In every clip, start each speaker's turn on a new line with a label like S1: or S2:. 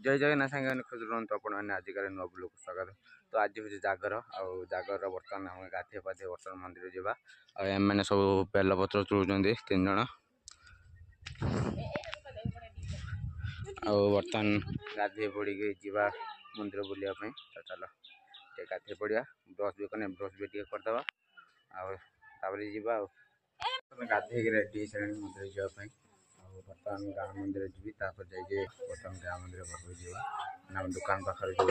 S1: जय जगन्नाथ सागर खोज रुहतु आपने आजिकार नुआ ब्लॉग स्वागत। तो आज हूँ जागर आगर बर्तमान आम गाधे पाधे बर्तमान मंदिर जावा आने सब बेलपत्र चुड़ुंट 3 जन बर्तमान गाधे पड़ी जावा मंदिर बुलायापी। तो चलो गाधे पड़ा ब्रश भी कने ब्रश भी करदे गाधे रेडी हो सारे मंदिर जावाई। बर्तमान गाँ मंदिर जी बर्तमान गाँ मंदिर पाखक जा दुकान पाखे जो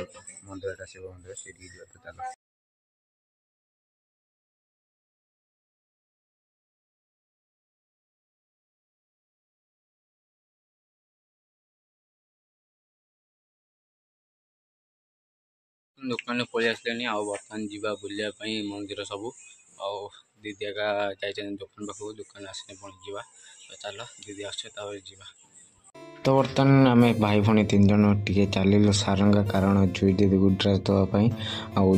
S1: मंदिर शिव मंदिर से तो चलो दुकान पलि आसले बर्तमान जावा बुलायापी मंदिर सब दीदी एका जाइए दुकान पाखक दुकान आसने पहुँच जा। तो चलो दीदी आसवा। तो बर्तमान आम भाई भाई 3 जन टे चलू सारंगा कारण जुई दीदी को ड्रेस देवाई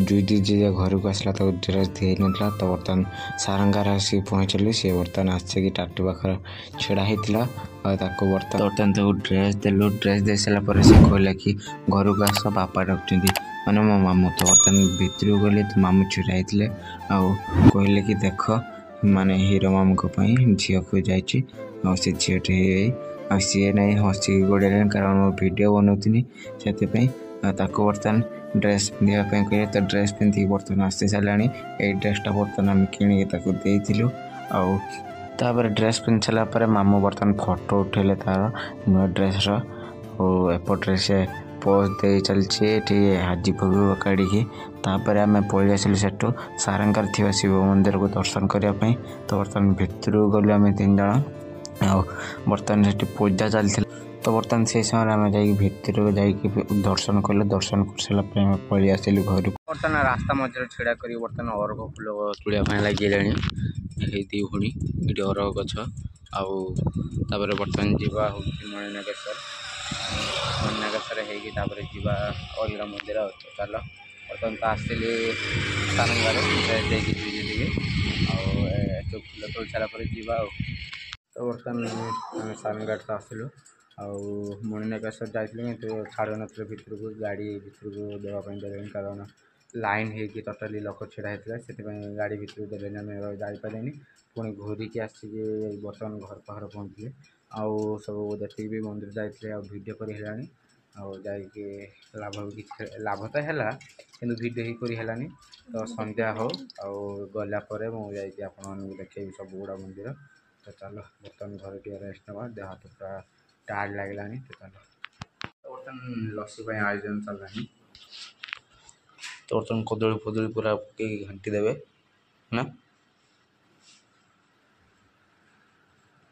S1: जुई दीदी घर को आसला ड्रेस दी ना। तो बर्तमान सारंगार आसिक पहुँचली सी बर्तमान आसिक टाटू पाखे छेड़ा होता बर्तमान तो ड्रेस देलु ड्रेस दे सारापर से कहला कि घर को आस बापा डाकुं मैंने मो मामू। तो बर्तमान भितर गले तो मामू छुड़ा होते कहले कि देख माने हीरो मामू झील को जा झीटे सी ना हसिक गोड़े कारण वीडियो बनाऊनी से बर्तमान ड्रेस पिंधापी कहले। तो ड्रेस पिंधिक बर्तमान आसी सारा ये ड्रेसटा बर्तमान आम किणिकी तापर ड्रेस पिंधि सारापर मामू बर्तमान फोटो उठेले तार नुआ ड्रेस एपट्रे से पोज दे चलती हाजी भोग काढ़ी तापर आम पलि आसिलु सेठू सारंगार थिबा शिव मंदिर को दर्शन करने। तो बर्तमान भितर गलु आम 3 जन बर्तमान से पूजा चलती। तो बर्तमान से समय आम भितर दर्शन कलु दर्शन कर सारापर पलि आसिलु घर। बर्तमान रास्ता मझे छेड़ा कर बर्तमान अरग फूल तोड़ा लगे दी भूणी ये अरग गछ आपर बर्तमान जावा हूँ मणिनागेश्वर मणिनागेश्वर होपर जावा अलग मंदिर। तो चलो बर्तमान तो आसली सारंगार फूल तोड़ सारापर जावा। तो बर्तमान आम सारंगार तो आसलु मणिनागेश्वर जाइए तो छाड़ू ना भितर को गाड़ी भितर को देवाई देवे कारण लाइन हो टोटाली लोक छेड़ा होता से गाड़ी भितर को देने आम जापारे पुणी घूरिकी आसिक बर्तमान घर पाखे पहुँचले सब देखिए भी मंदिर जाते भिडियो कर लाभ भी लाभ तो है कि भिडियो ही करानी। तो संध्या हो गलापर मुझे देखे सब गुड़ा मंदिर। तो चलो बर्तमान घर टे रेस्ट ना देह हाथ पूरा टायर्ड लगे। तो चलो बर्तमान लसी आयोजन चलनी। तो बर्तमान कदली फदली पूरा घंटी देवे ना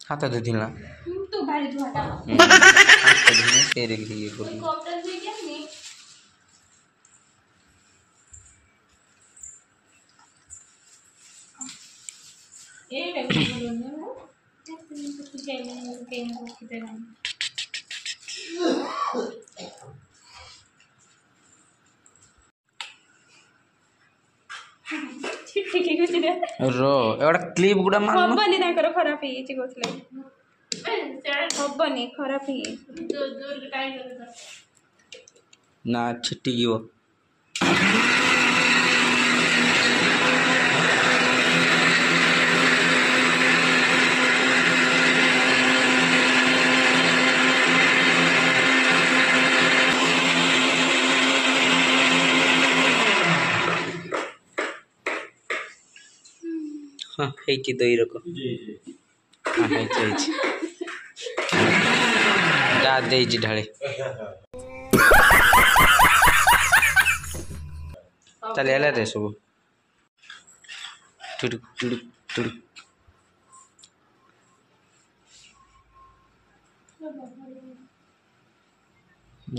S1: हाथ दे ना रो एवढा क्लिप गुडा
S2: हबनी तांकर खराब हे ची गोसले हबनी खराब हे दूर काई
S1: ना छिट्टी गयो। हाँ है दई रख हाँ है ढाले चल रे सब टुडुक टुडुक टुडुक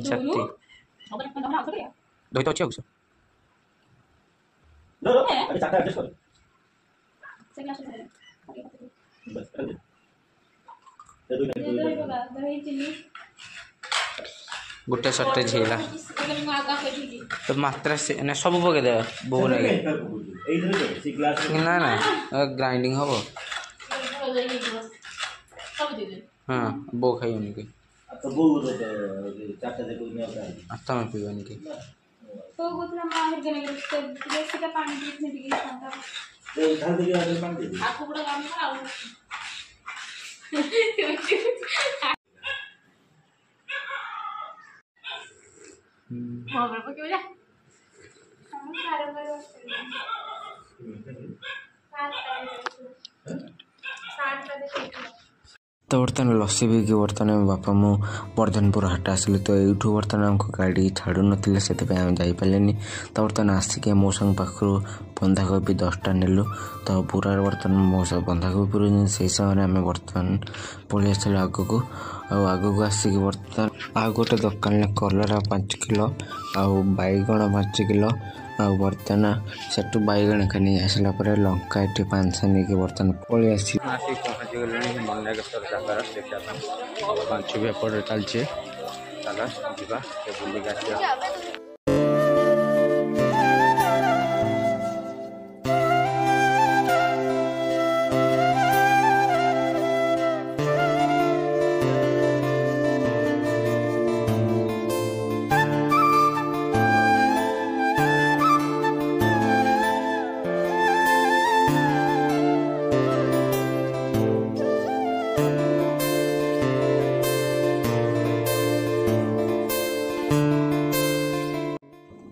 S1: शक्ति दही तो अच्छी गोटे सटे झीला तो मात्रा से ना सब पके दे बो लगे ना ना ग्राइंडिंग हम हाँ बो खाई ତମେ ପିଇବନି କି?
S2: तो गोतला मार के नहीं तो जैसे का पानी पीने दी था आपको बड़ा काम था मोबाइल पर क्यों जा हम सारे बार सात बजे
S1: तो बर्तमान लस्सी पीकि बर्तमान बापा मु वर्धनपुर हाट आसिलु तो यूठू बर्तमान आमको गाड़ी छाड़ू ना से आम जापारे तो बर्तमान आसिक मौसा पाखु बंधाकोबी 10टा नेलु तो पूरा बर्तमान मौसा बंधाकोबी पूरा से समय आम बर्तमान पलि आसलु आगक आगक आसिक बर्तमान आ गोटे दुकान कलरा 5 किलो आउ बैगण 5 किलो आउ बर्तमान सेठू बैगण का नहीं आसला लंका ये 500 नहीं बर्तमान पलि आसी पहुँची गले मंडकेश्वर जगार देखा बांछु भी एपटे चलचे चल जा बुलिक आस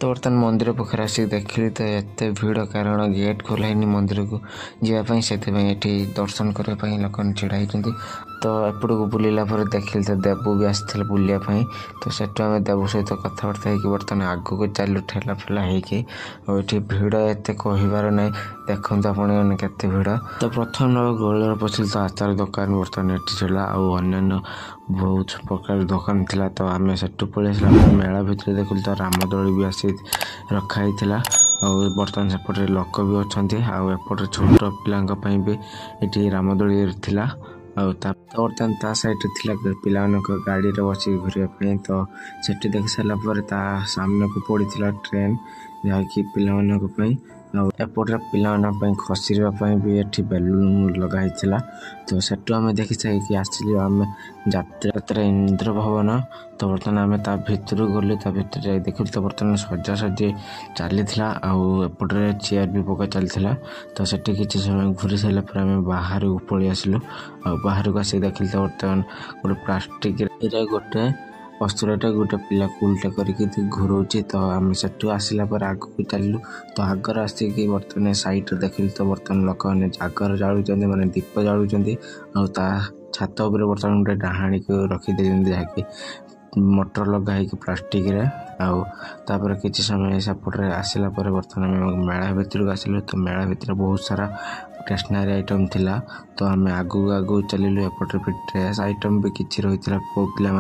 S1: तो बर्तमान मंदिर पाखे आसिक देखिली तो एत भिड़ कारण गेट खोलाइनी मंदिर को जावाई से दर्शन करने लोक छिड़ा होती तो एपट को बुलला देखिली तो देवू भी आसते बुलापाई तो सेठू आम देवू सहित कथबार्ता हो बर्तमान आग को चलू ठेला फेला होती भिड़ एत कहबार ना देखते आपने केते भिड़ तो प्रथम गहल पशिल तो आचार दुकान बर्तमान ये छा आन्य बहुत प्रकार दुकान थिला तो आम सेठू पलैसा मेला भितर देखिल तो रामदोली भी आसी रखाई बर्तमान सेपटे लोक भी अच्छा आउपटे छोट पिला भी ये रामदोली थिला बर्तमान ता साइड थिला पिला गाड़ी रे बस घूरने तो सेठी देख सारापर ता सामने को पड़ी ट्रेन जहाँकि पिला एपटे पिला खसरवाई भी ये बेलून लगाई तो सेठू आम देखी साइक आसिलु आम जात्रा इंद्र भवन तो बर्तमान आम ता भितर गलु ता भितर देखिल तो बर्तमान सजासजी चली एपटे चेयर भी पका चलता तो सेठी किसी समय घूरी सारापर आम बाहर को पलि आसिलु बाहर को आसिक देखिल तो बर्तमान गोटे प्लास्टिक गोटे वस्त्रटा गोटे पिला कुलटा करके घूरोची तो आम सेठू आसला पर आग को चलू तो आगर आसिक बर्तमान सैड देखिल तो बर्तमान लोक मैंने जागर जालुं माने दीप जालुं छात उपर बर्तमान गोटे डाहाणी को रखीदे जहाँकि मोटर लगाई प्लास्टिक रे आउे किसी समय सेपटे आसला बर्तमान मेला भितर को आसिलु तो मेला भितर बहुत सारा स्टेशनरी आइटम थिला तो आम आगू चलिलु एपटे भी ड्रेस आइटम भी किसी रही पो पिला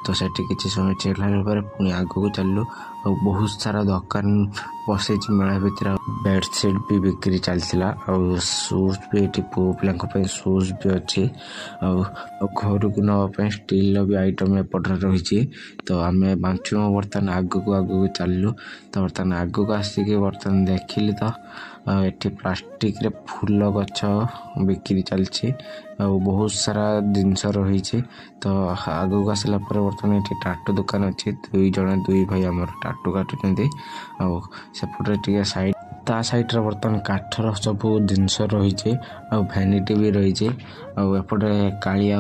S1: तो सेठी किसी समय चलने पुणी आगू चलू और बहुत सारा दुकान बसई मेला भितर बेडसीट भी बिक्री चलता शूज भी ये पो पिला शूज भी अच्छी घर को नापी स्टील भी आइटम एपटे रही तो आम बांचु बर्तमान आगू चलू तो बर्तमान आगू आसिक बर्तमान देखिली तो ये प्लास्टिक रे फूल गछ बिक्री चलती बहुत सारा जिनस रही तो आगू आसला बर्तमान ये टाटू दुकान अच्छी दुई भाई आम टाटू काटुंट सेपटे साइड ता साइड बर्तमान काठर सब जिनस रही भैनिटी भी रही एपटे काली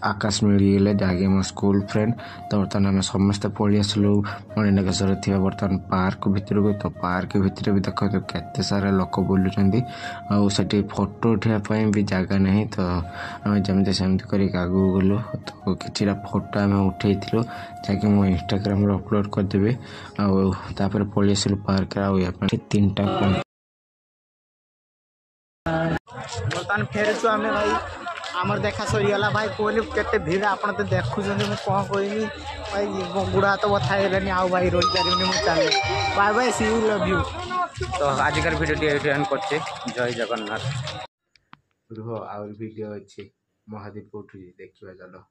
S1: आकाश मिलगले जहाँकि मो स्कूल फ्रेंड तो बर्तमान आम समस्ते पलि आसलु मंडकेश्वर थी बर्तमान पार्क भितर को तो पार्क भितर भी देख तो केते सारा लोक बुलूँ फोटो उठाई भी जगह नहीं तो आम जमी सेमती कर आगू गलु तो कि फोटो आम उठे जहाँकि मो इंस्टाग्राम अपलोड करदेवी आपर पलि आसलु पार्क तीन टा
S3: बर्तमान फेरु आम भाई आमर देखा सरीगला भाई कहली केते भीड़ आपन तो देखुं मुझे कौन कहमी भाई गुड़ा तो बथा है आउ भाई रही पारे मुझे चले bye bye see you love you
S1: तो आजिकार भिडियो ये एंड करते जय जगन्नाथ रुह आउर वीडियो अच्छी महादीप उठू देखिए चलो।